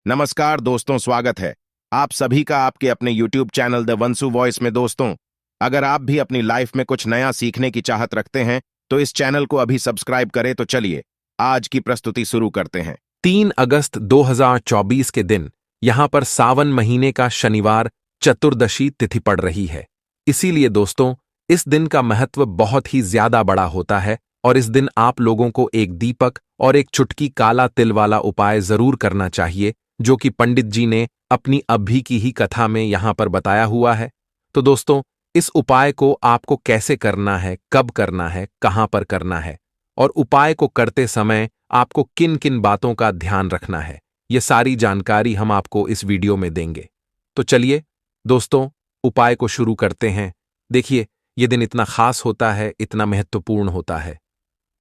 नमस्कार दोस्तों, स्वागत है आप सभी का आपके अपने YouTube चैनल द वंसु वॉइस में। दोस्तों, अगर आप भी अपनी लाइफ में कुछ नया सीखने की चाहत रखते हैं तो इस चैनल को अभी सब्सक्राइब करें। तो चलिए आज की प्रस्तुति शुरू करते हैं। 3 अगस्त 2024 के दिन यहां पर सावन महीने का शनिवार चतुर्दशी तिथि पड़ रही है। इसीलिए दोस्तों, इस दिन का महत्व बहुत ही ज्यादा बड़ा होता है और इस दिन आप लोगों को एक दीपक और एक चुटकी काला तिल वाला उपाय जरूर करना चाहिए, जो कि पंडित जी ने अपनी अभी की ही कथा में यहां पर बताया हुआ है। तो दोस्तों, इस उपाय को आपको कैसे करना है, कब करना है, कहां पर करना है और उपाय को करते समय आपको किन किन बातों का ध्यान रखना है, ये सारी जानकारी हम आपको इस वीडियो में देंगे। तो चलिए दोस्तों, उपाय को शुरू करते हैं। देखिए, ये दिन इतना खास होता है, इतना महत्वपूर्ण होता है।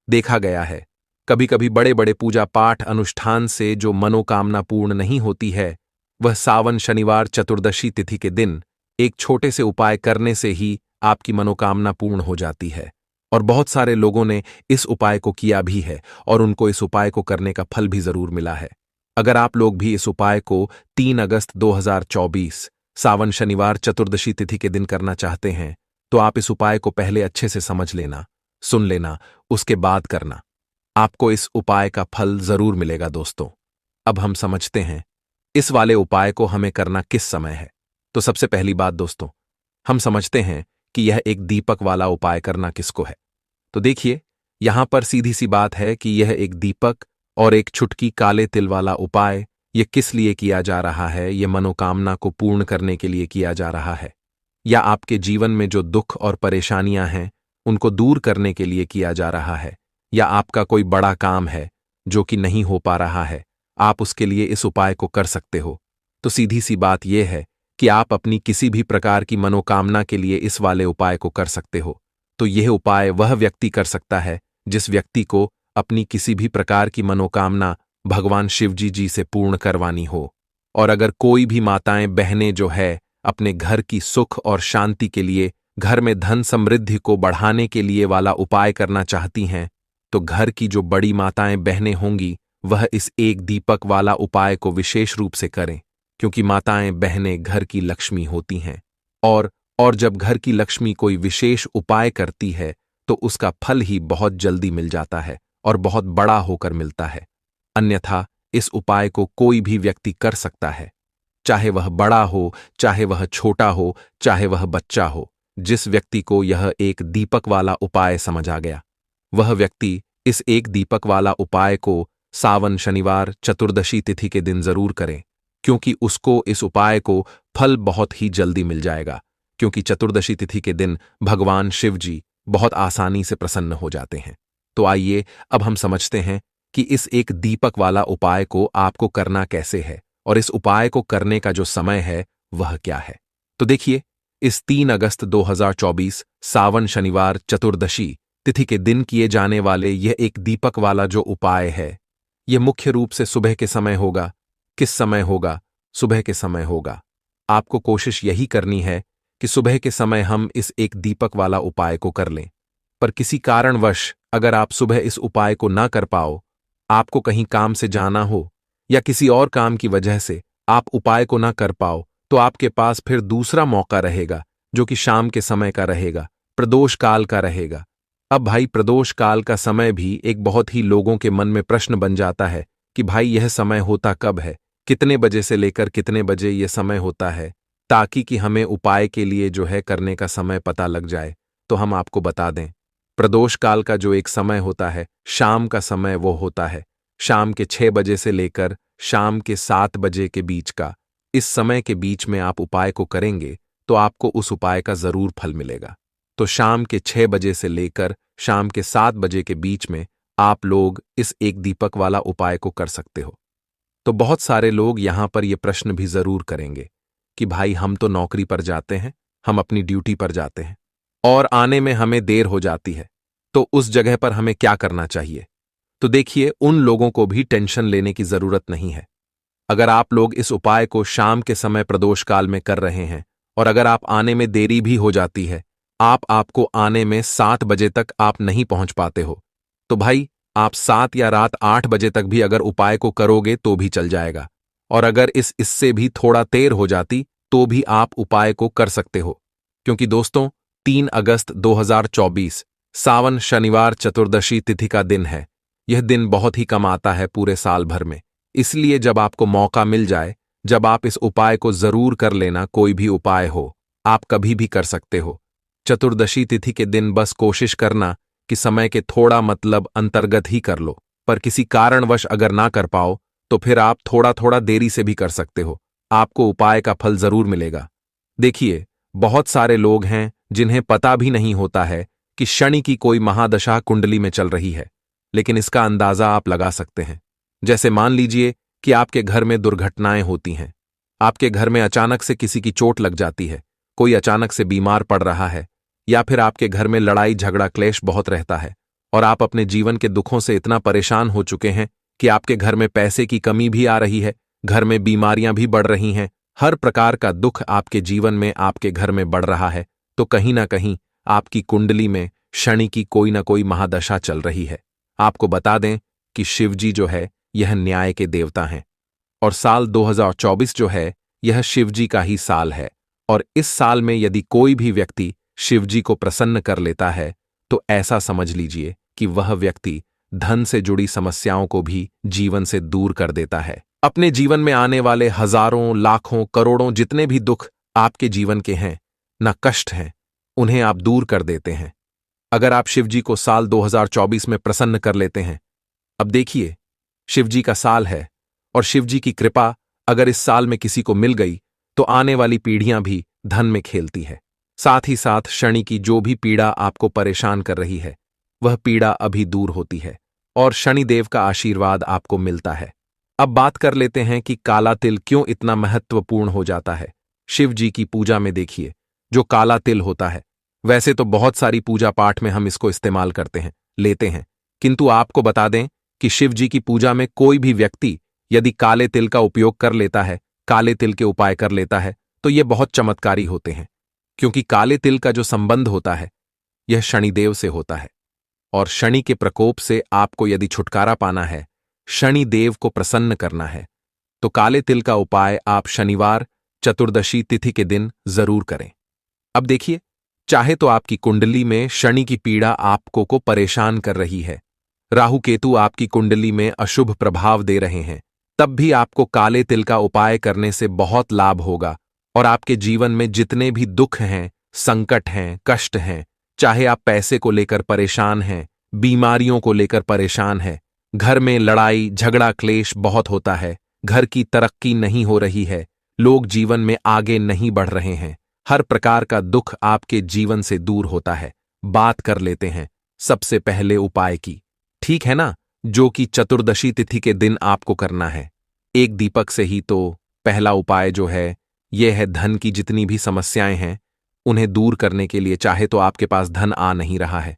देखा गया है, कभी कभी बड़े बड़े पूजा पाठ अनुष्ठान से जो मनोकामना पूर्ण नहीं होती है, वह सावन शनिवार चतुर्दशी तिथि के दिन एक छोटे से उपाय करने से ही आपकी मनोकामना पूर्ण हो जाती है। और बहुत सारे लोगों ने इस उपाय को किया भी है और उनको इस उपाय को करने का फल भी जरूर मिला है। अगर आप लोग भी इस उपाय को 3 अगस्त 2024 सावन शनिवार चतुर्दशी तिथि के दिन करना चाहते हैं, तो आप इस उपाय को पहले अच्छे से समझ लेना, सुन लेना, उसके बाद करना। आपको इस उपाय का फल जरूर मिलेगा। दोस्तों, अब हम समझते हैं इस वाले उपाय को हमें करना किस समय है। तो सबसे पहली बात दोस्तों, हम समझते हैं कि यह एक दीपक वाला उपाय करना किसको है। तो देखिए, यहां पर सीधी सी बात है कि यह एक दीपक और एक चुटकी काले तिल वाला उपाय यह किस लिए किया जा रहा है। यह मनोकामना को पूर्ण करने के लिए किया जा रहा है, या आपके जीवन में जो दुख और परेशानियां हैं उनको दूर करने के लिए किया जा रहा है, या आपका कोई बड़ा काम है जो कि नहीं हो पा रहा है, आप उसके लिए इस उपाय को कर सकते हो। तो सीधी सी बात यह है कि आप अपनी किसी भी प्रकार की मनोकामना के लिए इस वाले उपाय को कर सकते हो। तो यह उपाय वह व्यक्ति कर सकता है जिस व्यक्ति को अपनी किसी भी प्रकार की मनोकामना भगवान शिवजी जी से पूर्ण करवानी हो। और अगर कोई भी माताएं बहनें जो है अपने घर की सुख और शांति के लिए, घर में धन समृद्धि को बढ़ाने के लिए वाला उपाय करना चाहती हैं, तो घर की जो बड़ी माताएं बहनें होंगी वह इस एक दीपक वाला उपाय को विशेष रूप से करें, क्योंकि माताएं बहनें घर की लक्ष्मी होती हैं। और जब घर की लक्ष्मी कोई विशेष उपाय करती है तो उसका फल ही बहुत जल्दी मिल जाता है और बहुत बड़ा होकर मिलता है। अन्यथा इस उपाय को कोई भी व्यक्ति कर सकता है, चाहे वह बड़ा हो, चाहे वह छोटा हो, चाहे वह बच्चा हो। जिस व्यक्ति को यह एक दीपक वाला उपाय समझ आ गया, वह व्यक्ति इस एक दीपक वाला उपाय को सावन शनिवार चतुर्दशी तिथि के दिन जरूर करें, क्योंकि उसको इस उपाय को फल बहुत ही जल्दी मिल जाएगा। क्योंकि चतुर्दशी तिथि के दिन भगवान शिव जी बहुत आसानी से प्रसन्न हो जाते हैं। तो आइए अब हम समझते हैं कि इस एक दीपक वाला उपाय को आपको करना कैसे है और इस उपाय को करने का जो समय है वह क्या है। तो देखिए, इस 3 अगस्त 2024 सावन शनिवार चतुर्दशी तिथि के दिन किए जाने वाले यह एक दीपक वाला जो उपाय है, यह मुख्य रूप से सुबह के समय होगा। किस समय होगा? सुबह के समय होगा। आपको कोशिश यही करनी है कि सुबह के समय हम इस एक दीपक वाला उपाय को कर लें। पर किसी कारणवश अगर आप सुबह इस उपाय को ना कर पाओ, आपको कहीं काम से जाना हो या किसी और काम की वजह से आप उपाय को ना कर पाओ, तो आपके पास फिर दूसरा मौका रहेगा, जो कि शाम के समय का रहेगा, प्रदोष काल का रहेगा। अब भाई, प्रदोष काल का समय भी एक बहुत ही लोगों के मन में प्रश्न बन जाता है कि भाई यह समय होता कब है, कितने बजे से लेकर कितने बजे यह समय होता है, ताकि कि हमें उपाय के लिए जो है करने का समय पता लग जाए। तो हम आपको बता दें, प्रदोष काल का जो एक समय होता है, शाम का समय, वो होता है शाम के 6 बजे से लेकर शाम के 7 बजे के बीच का। इस समय के बीच में आप उपाय को करेंगे तो आपको उस उपाय का जरूर फल मिलेगा। तो शाम के 6 बजे से लेकर शाम के 7 बजे के बीच में आप लोग इस एक दीपक वाला उपाय को कर सकते हो। तो बहुत सारे लोग यहां पर यह प्रश्न भी जरूर करेंगे कि भाई, हम तो नौकरी पर जाते हैं, हम अपनी ड्यूटी पर जाते हैं और आने में हमें देर हो जाती है, तो उस जगह पर हमें क्या करना चाहिए। तो देखिए, उन लोगों को भी टेंशन लेने की जरूरत नहीं है। अगर आप लोग इस उपाय को शाम के समय प्रदोष काल में कर रहे हैं और अगर आप आने में देरी भी हो जाती है, आपको आने में 7 बजे तक आप नहीं पहुंच पाते हो, तो भाई आप 7 या रात 8 बजे तक भी अगर उपाय को करोगे तो भी चल जाएगा। और अगर इससे भी थोड़ा देर हो जाती तो भी आप उपाय को कर सकते हो, क्योंकि दोस्तों 3 अगस्त 2024 सावन शनिवार चतुर्दशी तिथि का दिन है। यह दिन बहुत ही कम आता है पूरे साल भर में, इसलिए जब आपको मौका मिल जाए, जब आप इस उपाय को जरूर कर लेना। कोई भी उपाय हो, आप कभी भी कर सकते हो। चतुर्दशी तिथि के दिन बस कोशिश करना कि समय के थोड़ा अंतर्गत ही कर लो, पर किसी कारणवश अगर ना कर पाओ तो फिर आप थोड़ा थोड़ा देरी से भी कर सकते हो। आपको उपाय का फल जरूर मिलेगा। देखिए, बहुत सारे लोग हैं जिन्हें पता भी नहीं होता है कि शनि की कोई महादशा कुंडली में चल रही है, लेकिन इसका अंदाजा आप लगा सकते हैं। जैसे मान लीजिए कि आपके घर में दुर्घटनाएं होती हैं, आपके घर में अचानक से किसी की चोट लग जाती है, कोई अचानक से बीमार पड़ रहा है, या फिर आपके घर में लड़ाई झगड़ा क्लेश बहुत रहता है और आप अपने जीवन के दुखों से इतना परेशान हो चुके हैं कि आपके घर में पैसे की कमी भी आ रही है, घर में बीमारियां भी बढ़ रही हैं, हर प्रकार का दुख आपके जीवन में आपके घर में बढ़ रहा है, तो कहीं ना कहीं आपकी कुंडली में शनि की कोई ना कोई महादशा चल रही है। आपको बता दें कि शिवजी जो है यह न्याय के देवता हैं, और साल 2024 जो है यह शिवजी का ही साल है। और इस साल में यदि कोई भी व्यक्ति शिवजी को प्रसन्न कर लेता है तो ऐसा समझ लीजिए कि वह व्यक्ति धन से जुड़ी समस्याओं को भी जीवन से दूर कर देता है। अपने जीवन में आने वाले हजारों लाखों करोड़ों जितने भी दुख आपके जीवन के हैं, न कष्ट हैं, उन्हें आप दूर कर देते हैं अगर आप शिवजी को साल 2024 में प्रसन्न कर लेते हैं। अब देखिए, शिवजी का साल है और शिवजी की कृपा अगर इस साल में किसी को मिल गई तो आने वाली पीढ़ियां भी धन में खेलती है। साथ ही साथ शनि की जो भी पीड़ा आपको परेशान कर रही है वह पीड़ा अभी दूर होती है और शनिदेव का आशीर्वाद आपको मिलता है। अब बात कर लेते हैं कि काला तिल क्यों इतना महत्वपूर्ण हो जाता है। शिव जी की पूजा में देखिए, जो काला तिल होता है, वैसे तो बहुत सारी पूजा पाठ में हम इसको इस्तेमाल करते हैं, लेते हैं, किंतु आपको बता दें कि शिव जी की पूजा में कोई भी व्यक्ति यदि काले तिल का उपयोग कर लेता है, काले तिल के उपाय कर लेता है, तो ये बहुत चमत्कारी होते हैं, क्योंकि काले तिल का जो संबंध होता है यह शनिदेव से होता है, और शनि के प्रकोप से आपको यदि छुटकारा पाना है, शनि देव को प्रसन्न करना है, तो काले तिल का उपाय आप शनिवार चतुर्दशी तिथि के दिन जरूर करें। अब देखिए, चाहे तो आपकी कुंडली में शनि की पीड़ा आपको को परेशान कर रही है, राहु केतु आपकी कुंडली में अशुभ प्रभाव दे रहे हैं, तब भी आपको काले तिल का उपाय करने से बहुत लाभ होगा और आपके जीवन में जितने भी दुख हैं, संकट हैं, कष्ट हैं, चाहे आप पैसे को लेकर परेशान हैं, बीमारियों को लेकर परेशान हैं, घर में लड़ाई झगड़ा क्लेश बहुत होता है, घर की तरक्की नहीं हो रही है, लोग जीवन में आगे नहीं बढ़ रहे हैं, हर प्रकार का दुख आपके जीवन से दूर होता है। बात कर लेते हैं सबसे पहले उपाय की, ठीक है ना, जो कि चतुर्दशी तिथि के दिन आपको करना है। एक दीपक से ही तो पहला उपाय जो है यह है धन की जितनी भी समस्याएं हैं उन्हें दूर करने के लिए। चाहे तो आपके पास धन आ नहीं रहा है,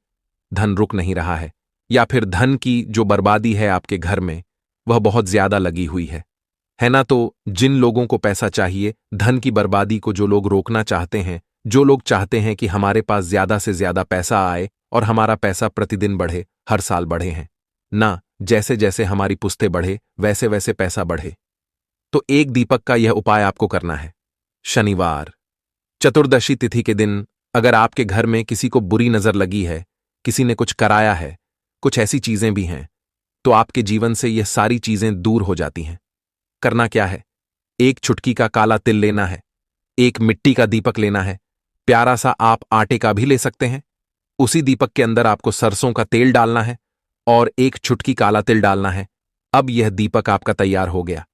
धन रुक नहीं रहा है, या फिर धन की जो बर्बादी है आपके घर में वह बहुत ज्यादा लगी हुई है ना, तो जिन लोगों को पैसा चाहिए, धन की बर्बादी को जो लोग रोकना चाहते हैं, जो लोग चाहते हैं कि हमारे पास ज्यादा से ज्यादा पैसा आए और हमारा पैसा प्रतिदिन बढ़े, हर साल बढ़े हैं ना, जैसे जैसे हमारी पुश्तें बढ़े वैसे वैसे पैसा बढ़े, तो एक दीपक का यह उपाय आपको करना है। शनिवार चतुर्दशी तिथि के दिन अगर आपके घर में किसी को बुरी नजर लगी है, किसी ने कुछ कराया है, कुछ ऐसी चीजें भी हैं, तो आपके जीवन से यह सारी चीजें दूर हो जाती हैं। करना क्या है, एक चुटकी का काला तिल लेना है, एक मिट्टी का दीपक लेना है, प्यारा सा आप आटे का भी ले सकते हैं, उसी दीपक के अंदर आपको सरसों का तेल डालना है और एक चुटकी काला तिल डालना है। अब यह दीपक आपका तैयार हो गया।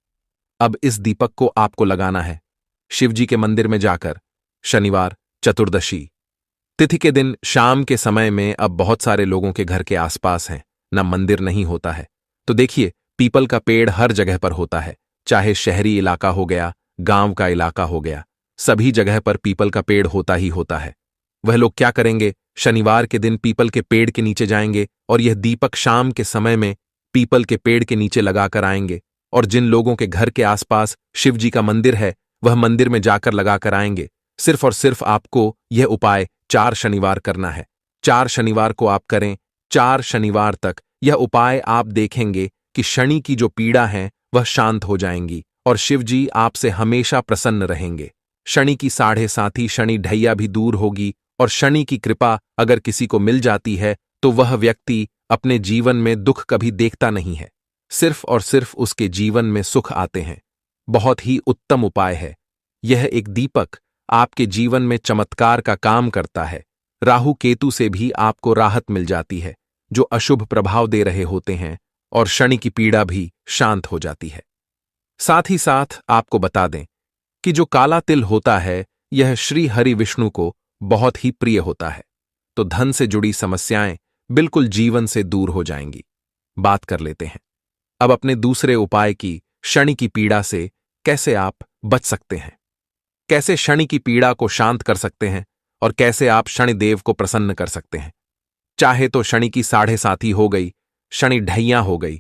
अब इस दीपक को आपको लगाना है शिवजी के मंदिर में जाकर शनिवार चतुर्दशी तिथि के दिन शाम के समय में। अब बहुत सारे लोगों के घर के आसपास हैं ना, मंदिर नहीं होता है, तो देखिए पीपल का पेड़ हर जगह पर होता है, चाहे शहरी इलाका हो गया, गांव का इलाका हो गया, सभी जगह पर पीपल का पेड़ होता ही होता है। वह लोग क्या करेंगे, शनिवार के दिन पीपल के पेड़ के नीचे जाएंगे और यह दीपक शाम के समय में पीपल के पेड़ के नीचे लगाकर आएंगे, और जिन लोगों के घर के आसपास शिव जी का मंदिर है वह मंदिर में जाकर लगाकर आएंगे। सिर्फ और सिर्फ आपको यह उपाय 4 शनिवार करना है। 4 शनिवार को आप करें, 4 शनिवार तक यह उपाय आप देखेंगे कि शनि की जो पीड़ा है वह शांत हो जाएंगी और शिवजी आपसे हमेशा प्रसन्न रहेंगे। शनि की 7.5 शनि ढैया भी दूर होगी और शनि की कृपा अगर किसी को मिल जाती है तो वह व्यक्ति अपने जीवन में दुख कभी देखता नहीं है, सिर्फ और सिर्फ उसके जीवन में सुख आते हैं। बहुत ही उत्तम उपाय है। यह एक दीपक आपके जीवन में चमत्कार का काम करता है। राहु केतु से भी आपको राहत मिल जाती है जो अशुभ प्रभाव दे रहे होते हैं, और शनि की पीड़ा भी शांत हो जाती है। साथ ही साथ आपको बता दें कि जो काला तिल होता है यह श्री हरि विष्णु को बहुत ही प्रिय होता है, तो धन से जुड़ी समस्याएं बिल्कुल जीवन से दूर हो जाएंगी। बात कर लेते हैं अब अपने दूसरे उपाय की, शनि की पीड़ा से कैसे आप बच सकते हैं, कैसे शनि की पीड़ा को शांत कर सकते हैं और कैसे आप शनिदेव को प्रसन्न कर सकते हैं। चाहे तो शनि की 7.5 हो गई, शनि ढैया हो गई,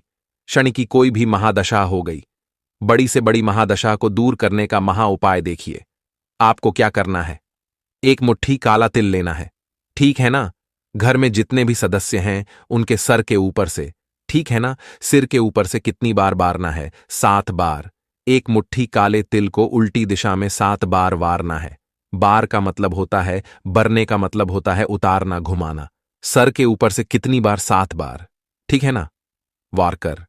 शनि की कोई भी महादशा हो गई, बड़ी से बड़ी महादशा को दूर करने का महा उपाय देखिए। आपको क्या करना है, एक मुट्ठी काला तिल लेना है, ठीक है ना। घर में जितने भी सदस्य हैं उनके सर के ऊपर से, ठीक है ना, सिर के ऊपर से कितनी बार बारना है? 7 बार। एक मुट्ठी काले तिल को उल्टी दिशा में 7 बार वारना है। बार का मतलब होता है, बरने का मतलब होता है उतारना, घुमाना। सर के ऊपर से कितनी बार? 7 बार, ठीक है ना। वार कर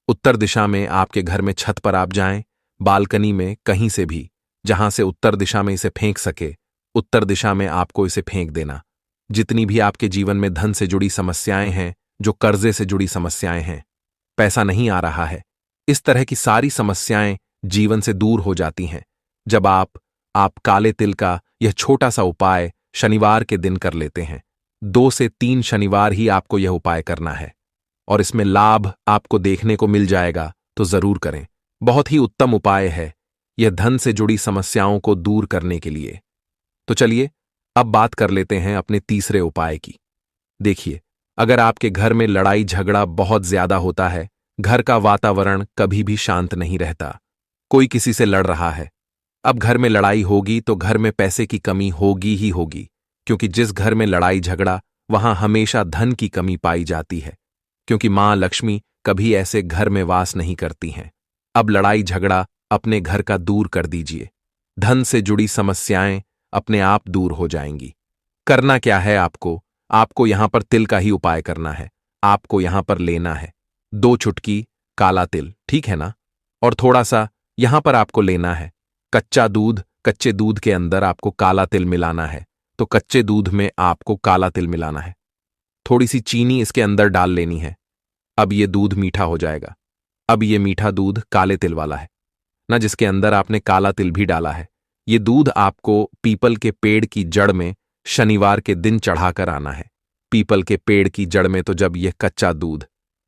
उत्तर दिशा में आपके घर में छत पर आप जाएं, बालकनी में, कहीं से भी जहां से उत्तर दिशा में इसे फेंक सके, उत्तर दिशा में आपको इसे फेंक देना। जितनी भी आपके जीवन में धन से जुड़ी समस्याएं हैं, जो कर्जे से जुड़ी समस्याएं हैं, पैसा नहीं आ रहा है, इस तरह की सारी समस्याएं जीवन से दूर हो जाती हैं जब आप काले तिल का यह छोटा सा उपाय शनिवार के दिन कर लेते हैं। 2 से 3 शनिवार ही आपको यह उपाय करना है और इसमें लाभ आपको देखने को मिल जाएगा, तो जरूर करें। बहुत ही उत्तम उपाय है यह धन से जुड़ी समस्याओं को दूर करने के लिए। तो चलिए अब बात कर लेते हैं अपने तीसरे उपाय की। देखिए, अगर आपके घर में लड़ाई झगड़ा बहुत ज्यादा होता है, घर का वातावरण कभी भी शांत नहीं रहता, कोई किसी से लड़ रहा है, अब घर में लड़ाई होगी तो घर में पैसे की कमी होगी ही होगी, क्योंकि जिस घर में लड़ाई झगड़ा वहां हमेशा धन की कमी पाई जाती है, क्योंकि मां लक्ष्मी कभी ऐसे घर में वास नहीं करती हैं। अब लड़ाई झगड़ा अपने घर का दूर कर दीजिए, धन से जुड़ी समस्याएं अपने आप दूर हो जाएंगी। करना क्या है आपको यहां पर तिल का ही उपाय करना है। आपको यहां पर लेना है 2 चुटकी काला तिल, ठीक है ना, और थोड़ा सा यहां पर आपको लेना है कच्चा दूध। कच्चे दूध के अंदर आपको काला तिल मिलाना है, तो कच्चे दूध में आपको काला तिल मिलाना है। थोड़ी सी चीनी इसके अंदर डाल लेनी है। अब ये दूध मीठा हो जाएगा। अब ये मीठा दूध काले तिल वाला है ना, जिसके अंदर आपने काला तिल भी डाला है। ये दूध आपको पीपल के पेड़ की जड़ में शनिवार के दिन चढ़ाकर आना है। पीपल के पेड़ की जड़ में, तो जब यह कच्चा दूध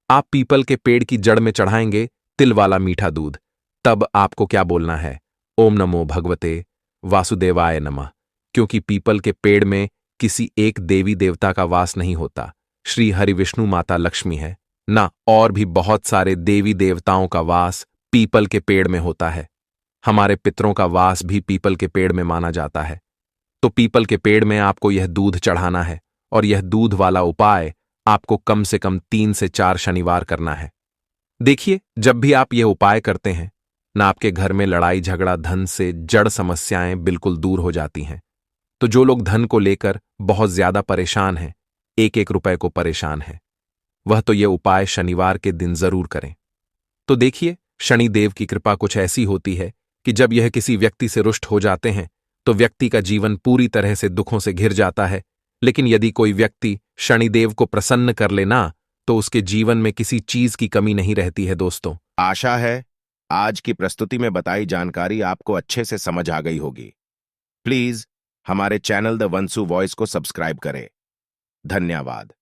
आप पीपल के पेड़ की जड़ में चढ़ाएंगे, तिल वाला मीठा दूध, तब आपको क्या बोलना है? ओम नमो भगवते वासुदेवाय नमः। क्योंकि पीपल के पेड़ में किसी एक देवी देवता का वास नहीं होता, श्री हरि विष्णु माता लक्ष्मी है ना, और भी बहुत सारे देवी देवताओं का वास पीपल के पेड़ में होता है। हमारे पितरों का वास भी पीपल के पेड़ में माना जाता है। तो पीपल के पेड़ में आपको यह दूध चढ़ाना है, और यह दूध वाला उपाय आपको कम से कम 3 से 4 शनिवार करना है। देखिए, जब भी आप यह उपाय करते हैं ना, आपके घर में लड़ाई झगड़ा, धन से जड़ समस्याएं बिल्कुल दूर हो जाती हैं। तो जो लोग धन को लेकर बहुत ज्यादा परेशान हैं, 1-1 रुपए को परेशान हैं, वह तो यह उपाय शनिवार के दिन जरूर करें। तो देखिए, शनिदेव की कृपा कुछ ऐसी होती है कि जब यह किसी व्यक्ति से रुष्ट हो जाते हैं तो व्यक्ति का जीवन पूरी तरह से दुखों से घिर जाता है। लेकिन यदि कोई व्यक्ति शनिदेव को प्रसन्न कर लेना, तो उसके जीवन में किसी चीज की कमी नहीं रहती है। दोस्तों, आशा है आज की प्रस्तुति में बताई जानकारी आपको अच्छे से समझ आ गई होगी। प्लीज हमारे चैनल द वंसु वॉइस को सब्सक्राइब करें। धन्यवाद।